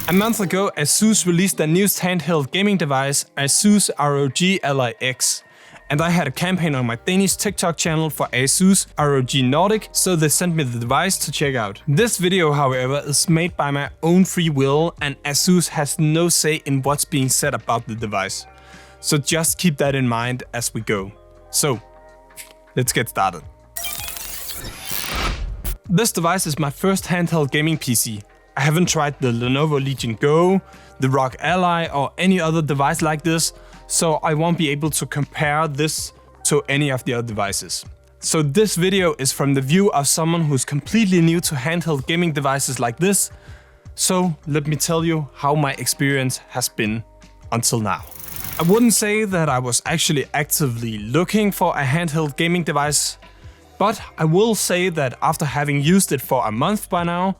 A month ago, ASUS released their newest handheld gaming device, ASUS ROG X. And I had a campaign on my Danish TikTok channel for ASUS ROG Nordic, so they sent me the device to check out. This video, however, is made by my own free will, and ASUS has no say in what's being said about the device. So just keep that in mind as we go. So, let's get started. This device is my first handheld gaming PC. I haven't tried the Lenovo Legion Go, the Rog Ally, or any other device like this, so I won't be able to compare this to any of the other devices. So this video is from the view of someone who's completely new to handheld gaming devices like this. So let me tell you how my experience has been until now. I wouldn't say that I was actually actively looking for a handheld gaming device, but I will say that after having used it for a month by now,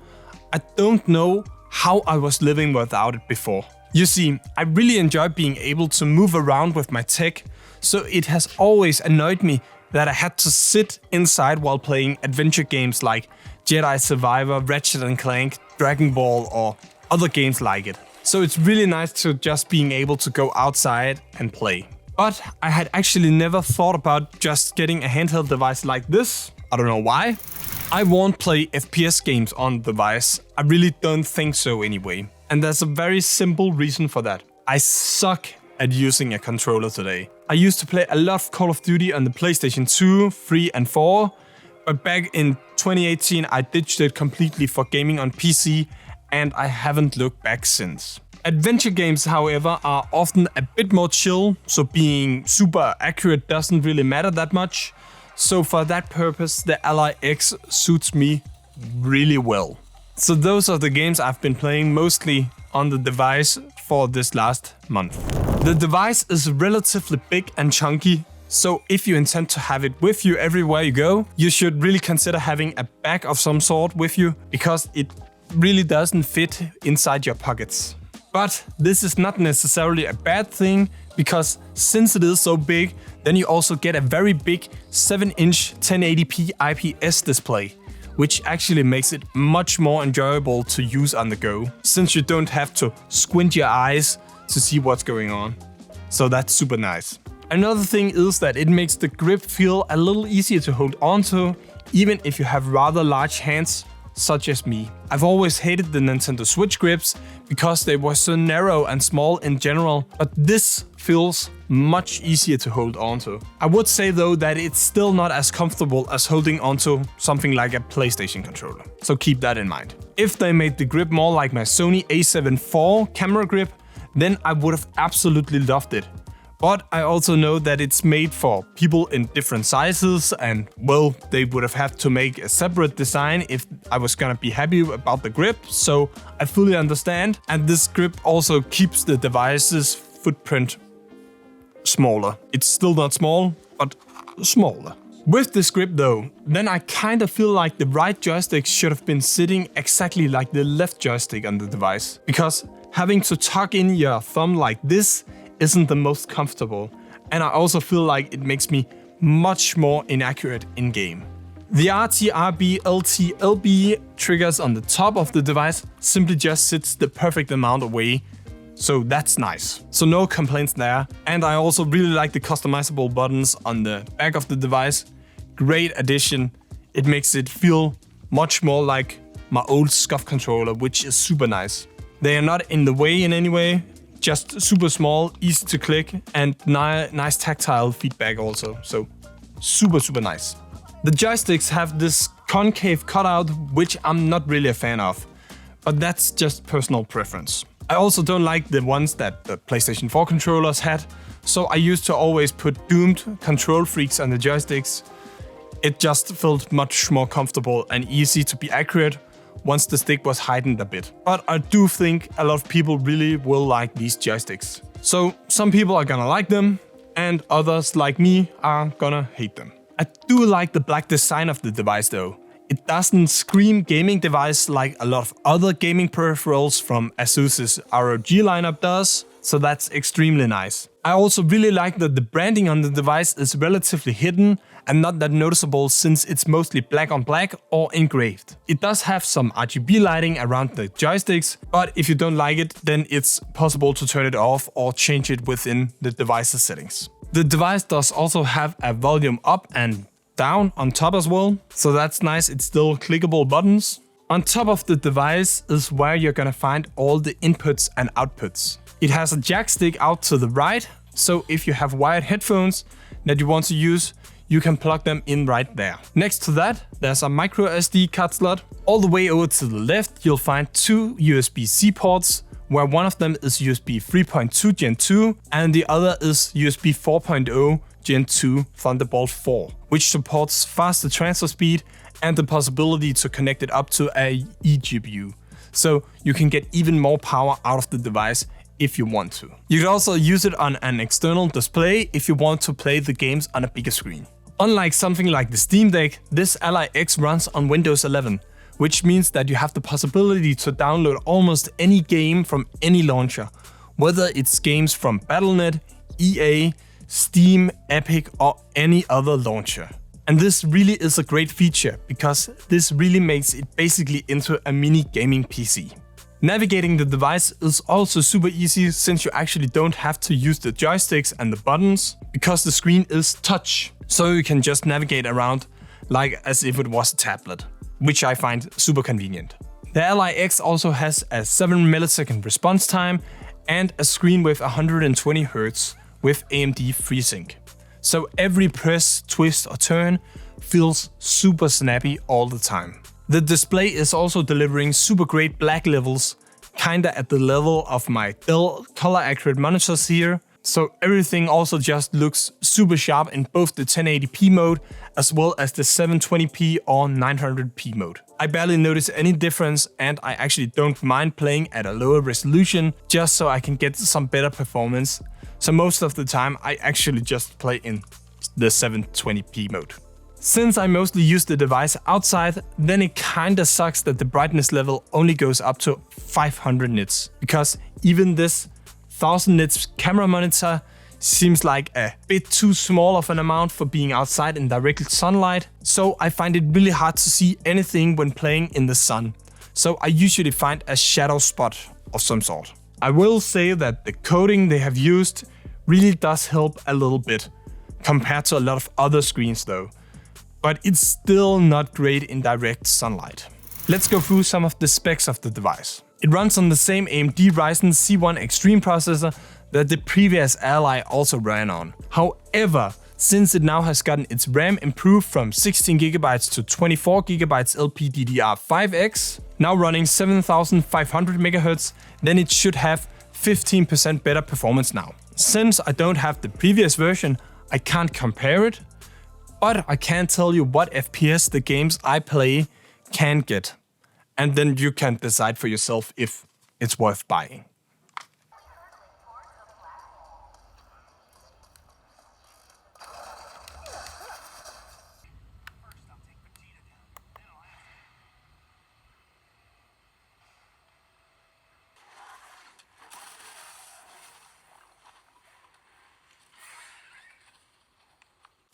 I don't know how I was living without it before. You see, I really enjoy being able to move around with my tech, so it has always annoyed me that I had to sit inside while playing adventure games like Jedi Survivor, Ratchet & Clank, Dragon Ball, or other games like it. So it's really nice to just being able to go outside and play. But I had actually never thought about just getting a handheld device like this. I don't know why. I won't play FPS games on the device. I really don't think so anyway. And there's a very simple reason for that. I suck at using a controller today. I used to play a lot of Call of Duty on the PlayStation 2, 3 and 4. But back in 2018 I ditched it completely for gaming on PC, and I haven't looked back since. Adventure games, however, are often a bit more chill, so being super accurate doesn't really matter that much. So for that purpose, the Ally X suits me really well. So those are the games I've been playing mostly on the device for this last month. The device is relatively big and chunky, so if you intend to have it with you everywhere you go, you should really consider having a bag of some sort with you, because it really doesn't fit inside your pockets. But this is not necessarily a bad thing, because since it is so big, then you also get a very big 7-inch 1080p IPS display, which actually makes it much more enjoyable to use on the go, since you don't have to squint your eyes to see what's going on. So that's super nice. Another thing is that it makes the grip feel a little easier to hold onto, even if you have rather large hands, such as me. I've always hated the Nintendo Switch grips because they were so narrow and small in general, but this feels much easier to hold onto. I would say though that it's still not as comfortable as holding onto something like a PlayStation controller, so keep that in mind. If they made the grip more like my Sony a7 IV camera grip, then I would have absolutely loved it. But I also know that it's made for people in different sizes, and well, they would have had to make a separate design if I was gonna be happy about the grip, so I fully understand. And this grip also keeps the device's footprint smaller. It's still not small, but smaller. With this grip though, then I kind of feel like the right joystick should have been sitting exactly like the left joystick on the device, because having to tuck in your thumb like this isn't the most comfortable, and I also feel like it makes me much more inaccurate in game. The RT, RB, LT, LB triggers on the top of the device simply just sits the perfect amount away, so that's nice. So no complaints there. And I also really like the customizable buttons on the back of the device. Great addition. It makes it feel much more like my old SCUF controller, which is super nice. They are not in the way in any way. Just super small, easy to click, and nice tactile feedback also. So super nice. The joysticks have this concave cutout, which I'm not really a fan of, but that's just personal preference. I also don't like the ones that the PlayStation 4 controllers had, so I used to always put doomed control freaks on the joysticks. It just felt much more comfortable and easy to be accurate once the stick was heightened a bit. But I do think a lot of people really will like these joysticks. So some people are gonna like them, and others like me are gonna hate them. I do like the black design of the device though. It doesn't scream gaming device like a lot of other gaming peripherals from ASUS's ROG lineup does, so that's extremely nice. I also really like that the branding on the device is relatively hidden and not that noticeable since it's mostly black on black or engraved. It does have some RGB lighting around the joysticks, but if you don't like it, then it's possible to turn it off or change it within the device's settings. The device does also have a volume up and down on top as well, so that's nice, it's still clickable buttons. On top of the device is where you're gonna find all the inputs and outputs. It has a jack stick out to the right, so if you have wired headphones that you want to use, you can plug them in right there. Next to that, there's a micro SD card slot. All the way over to the left, you'll find two USB-C ports, where one of them is USB 3.2 Gen 2 and the other is USB 4.0 Gen 2 Thunderbolt 4, which supports faster transfer speed and the possibility to connect it up to a eGPU. So you can get even more power out of the device if you want to. You can also use it on an external display if you want to play the games on a bigger screen. Unlike something like the Steam Deck, this Ally X runs on Windows 11, which means that you have the possibility to download almost any game from any launcher, whether it's games from Battle.net, EA, Steam, Epic or any other launcher. And this really is a great feature because this really makes it basically into a mini gaming PC. Navigating the device is also super easy since you actually don't have to use the joysticks and the buttons because the screen is touch. So you can just navigate around like as if it was a tablet, which I find super convenient. The Ally X also has a 7 millisecond response time and a screen with 120 Hz with AMD FreeSync. So every press, twist or turn feels super snappy all the time. The display is also delivering super great black levels, kinda at the level of my Dell color accurate monitors here. So everything also just looks super sharp in both the 1080p mode as well as the 720p or 900p mode. I barely notice any difference and I actually don't mind playing at a lower resolution just so I can get some better performance. So most of the time I actually just play in the 720p mode. Since I mostly use the device outside, then it kinda sucks that the brightness level only goes up to 500 nits, because even this 1000 nits camera monitor seems like a bit too small of an amount for being outside in direct sunlight, so I find it really hard to see anything when playing in the sun. So I usually find a shadow spot of some sort. I will say that the coding they have used really does help a little bit, compared to a lot of other screens though. But it's still not great in direct sunlight. Let's go through some of the specs of the device. It runs on the same AMD Ryzen C1 Extreme processor that the previous Ally also ran on. However, since it now has gotten its RAM improved from 16GB to 24GB LPDDR5X, now running 7500 MHz, then it should have 15% better performance now. Since I don't have the previous version, I can't compare it, but I can tell you what FPS the games I play can get. And then you can decide for yourself if it's worth buying.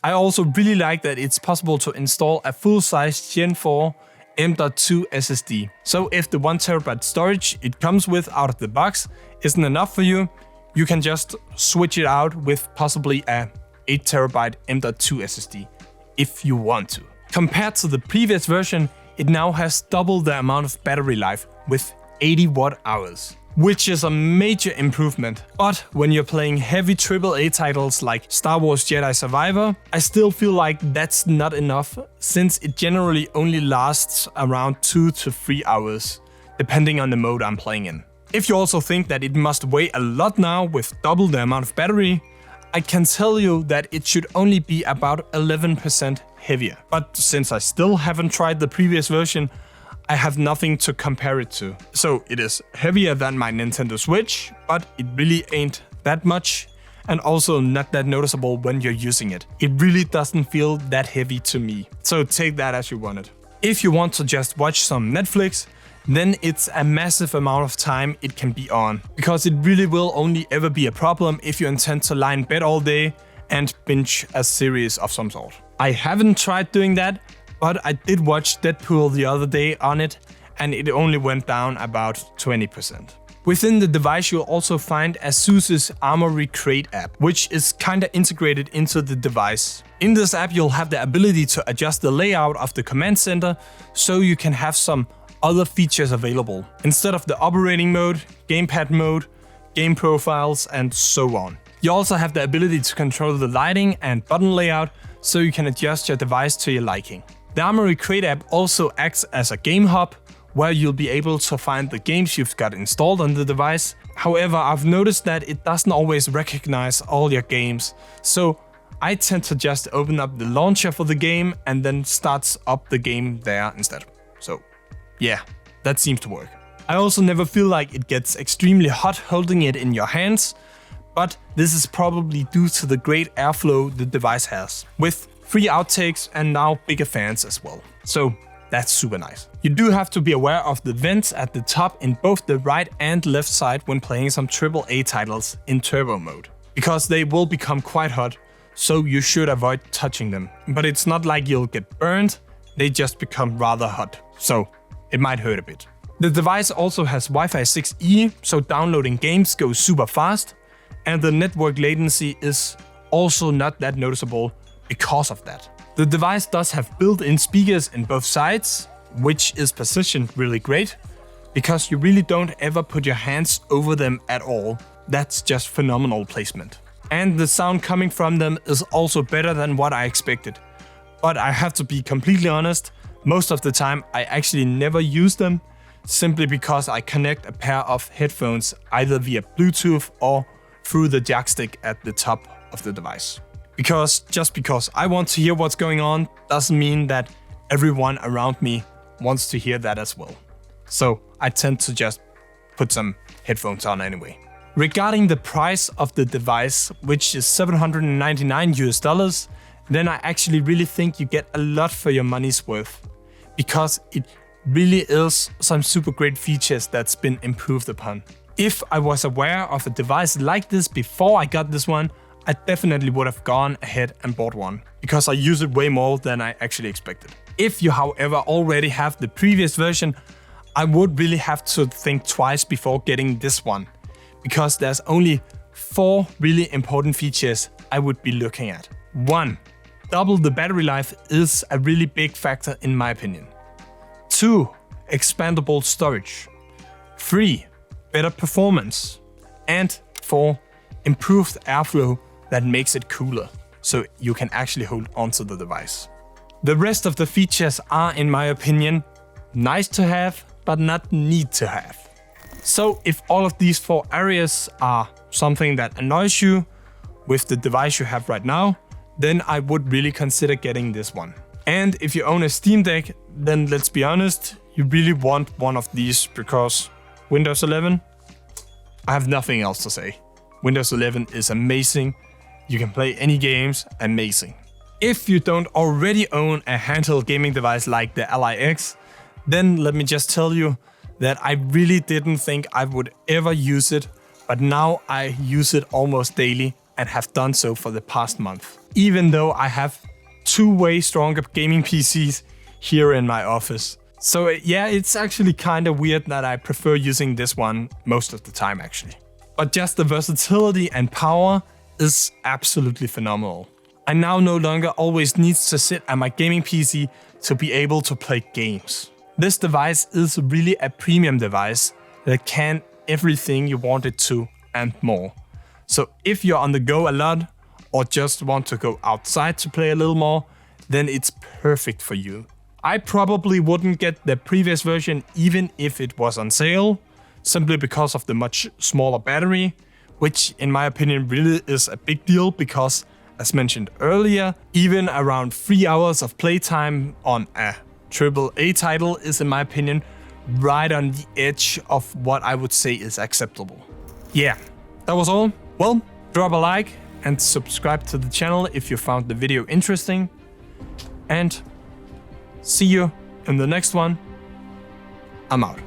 I also really like that it's possible to install a full-size Gen 4 M.2 SSD. So if the 1TB storage it comes with out of the box isn't enough for you, you can just switch it out with possibly a 8TB M.2 SSD if you want to. Compared to the previous version, it now has double the amount of battery life with 80 watt-hours, which is a major improvement. But when you're playing heavy AAA titles like Star Wars Jedi Survivor, I still feel like that's not enough, since it generally only lasts around 2 to 3 hours, depending on the mode I'm playing in. If you also think that it must weigh a lot now with double the amount of battery, I can tell you that it should only be about 11% heavier. But since I still haven't tried the previous version, I have nothing to compare it to. So it is heavier than my Nintendo Switch, but it really ain't that much, and also not that noticeable when you're using it. It really doesn't feel that heavy to me. So take that as you want it. If you want to just watch some Netflix, then it's a massive amount of time it can be on, because it really will only ever be a problem if you intend to lie in bed all day and binge a series of some sort. I haven't tried doing that, but I did watch Deadpool the other day on it, and it only went down about 20%. Within the device, you'll also find ASUS's Colorgrade app, which is kinda integrated into the device. In this app, you'll have the ability to adjust the layout of the command center, so you can have some other features available, instead of the operating mode, gamepad mode, game profiles, and so on. You also have the ability to control the lighting and button layout, so you can adjust your device to your liking. The Colorgrade app also acts as a game hub, where you'll be able to find the games you've got installed on the device. However, I've noticed that it doesn't always recognize all your games, so I tend to just open up the launcher for the game and then starts up the game there instead. So yeah, that seems to work. I also never feel like it gets extremely hot holding it in your hands, but this is probably due to the great airflow the device has, with 3 outtakes and now bigger fans as well. So that's super nice. You do have to be aware of the vents at the top in both the right and left side when playing some AAA titles in turbo mode, because they will become quite hot, so you should avoid touching them. But it's not like you'll get burned, they just become rather hot, so it might hurt a bit. The device also has Wi-Fi 6E, so downloading games goes super fast, and the network latency is also not that noticeable because of that. The device does have built-in speakers in both sides, which is positioned really great, because you really don't ever put your hands over them at all. That's just phenomenal placement. And the sound coming from them is also better than what I expected. But I have to be completely honest, most of the time I actually never use them, simply because I connect a pair of headphones either via Bluetooth or through the jack stick at the top of the device. Just because I want to hear what's going on doesn't mean that everyone around me wants to hear that as well. So I tend to just put some headphones on anyway. Regarding the price of the device, which is $799 US, then I actually really think you get a lot for your money's worth, because it really is some super great features that's been improved upon. If I was aware of a device like this before I got this one, I definitely would have gone ahead and bought one, because I use it way more than I actually expected. If you, however, already have the previous version, I would really have to think twice before getting this one, because there's only 4 really important features I would be looking at. 1. Double the battery life is a really big factor in my opinion. 2. Expandable storage. 3. Better performance. And 4. Improved airflow that makes it cooler, so you can actually hold onto the device. The rest of the features are, in my opinion, nice to have, but not need to have. So if all of these 4 areas are something that annoys you with the device you have right now, then I would really consider getting this one. And if you own a Steam Deck, then let's be honest, you really want one of these, because Windows 11, I have nothing else to say. Windows 11 is amazing. You can play any games, amazing. If you don't already own a handheld gaming device like the Ally X, then let me just tell you that I really didn't think I would ever use it, but now I use it almost daily and have done so for the past month. Even though I have 2 way stronger gaming PCs here in my office. So yeah, it's actually kind of weird that I prefer using this one most of the time actually. But just the versatility and power is absolutely phenomenal. I now no longer always need to sit at my gaming PC to be able to play games. This device is really a premium device that can everything you want it to and more. So if you're on the go a lot or just want to go outside to play a little more, then it's perfect for you. I probably wouldn't get the previous version even if it was on sale, simply because of the much smaller battery, which in my opinion really is a big deal because, as mentioned earlier, even around 3 hours of playtime on a AAA title is, in my opinion, right on the edge of what I would say is acceptable. Yeah, that was all. Well, drop a like and subscribe to the channel if you found the video interesting. And see you in the next one. I'm out.